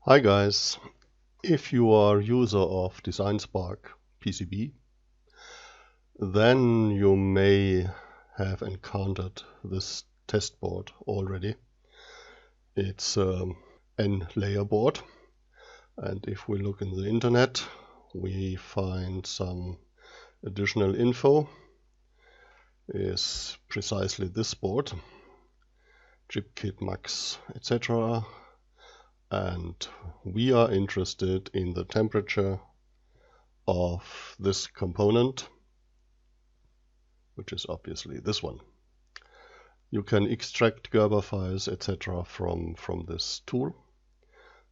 Hi guys, if you are user of DesignSparcPCB, then you may have encountered this test board already. It's an N-layer board, and if we look in the internet, we find some additional info. Is precisely this board, ChipKIT Max, etc. And we are interested in the temperature of this component, which is obviously this one. You can extract Gerber files, etc. from this tool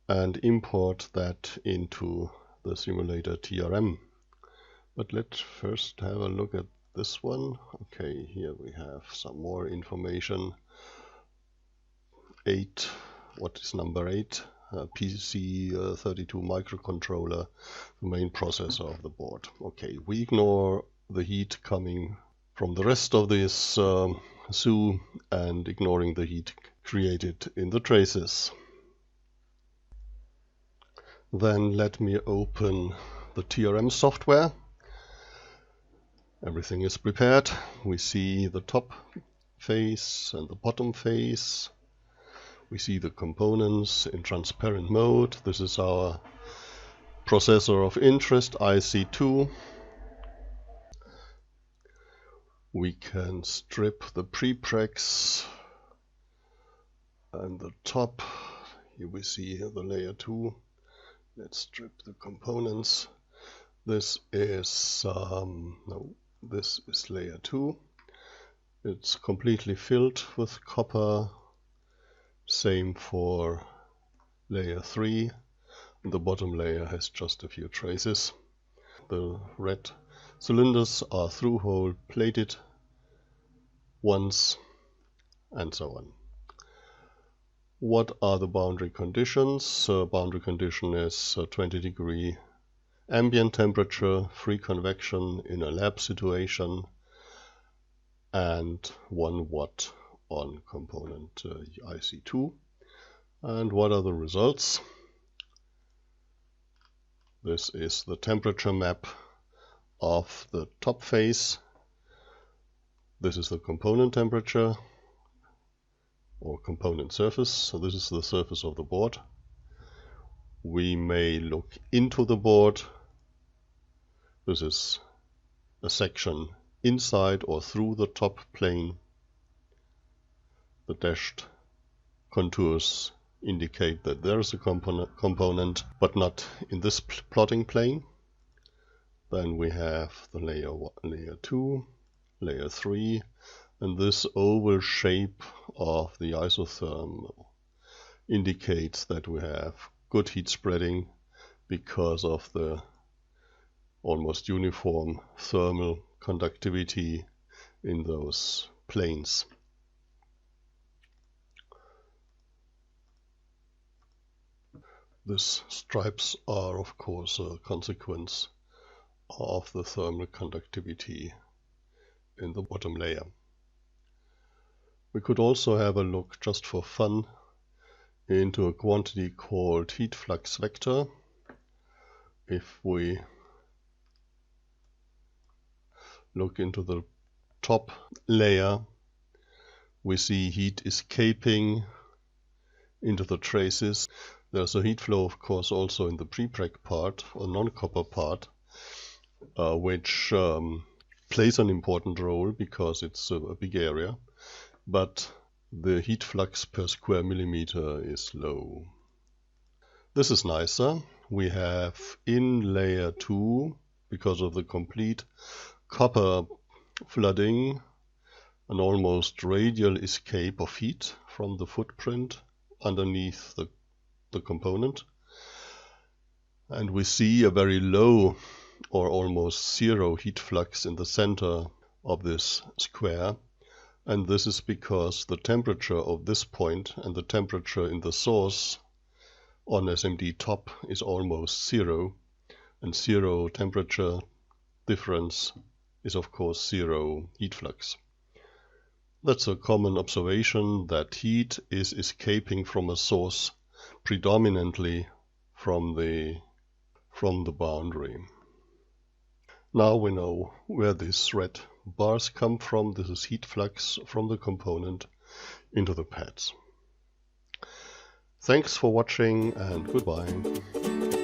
and import that into the simulator TRM. But let's first have a look at this one. Okay, here we have some more information. 8, what is number 8? PC32 microcontroller, the main processor of the board. Okay, we ignore the heat coming from the rest of this SU and ignoring the heat created in the traces. Then let me open the TRM software. Everything is prepared. We see the top face and the bottom face. We see the components in transparent mode. This is our processor of interest, IC2. We can strip the prepregs and the top. Here we see the layer 2. Let's strip the components. This is this is layer 2. It's completely filled with copper. Same for layer 3. The bottom layer has just a few traces. The red cylinders are through-hole plated ones, and so on. What are the boundary conditions? Boundary condition is 20° ambient temperature, free convection in a lab situation, and 1 watt on component IC2. And what are the results? This is the temperature map of the top face. This is the component temperature or component surface. So this is the surface of the board. We may look into the board. This is a section inside or through the top plane. The dashed contours indicate that there is a component, but not in this plotting plane. Then we have the layer 2, layer 3, and this oval shape of the isotherm indicates that we have good heat spreading because of the almost uniform thermal conductivity in those planes. These stripes are of course a consequence of the thermal conductivity in the bottom layer. We could also have a look, just for fun, into a quantity called heat flux vector. If we look into the top layer, we see heat escaping into the traces. There's a heat flow, of course, also in the prepreg part or non-copper part, which plays an important role because it's a big area, but the heat flux per square millimeter is low. This is nicer. We have in layer 2, because of the complete copper flooding, an almost radial escape of heat from the footprint underneath the component, and we see a very low or almost zero heat flux in the center of this square, and this is because the temperature of this point and the temperature in the source on SMD top is almost zero, and zero temperature difference is of course zero heat flux. That's a common observation, that heat is escaping from a source predominantly from the boundary. Now we know where these red bars come from. This is heat flux from the component into the pads. Thanks for watching and goodbye.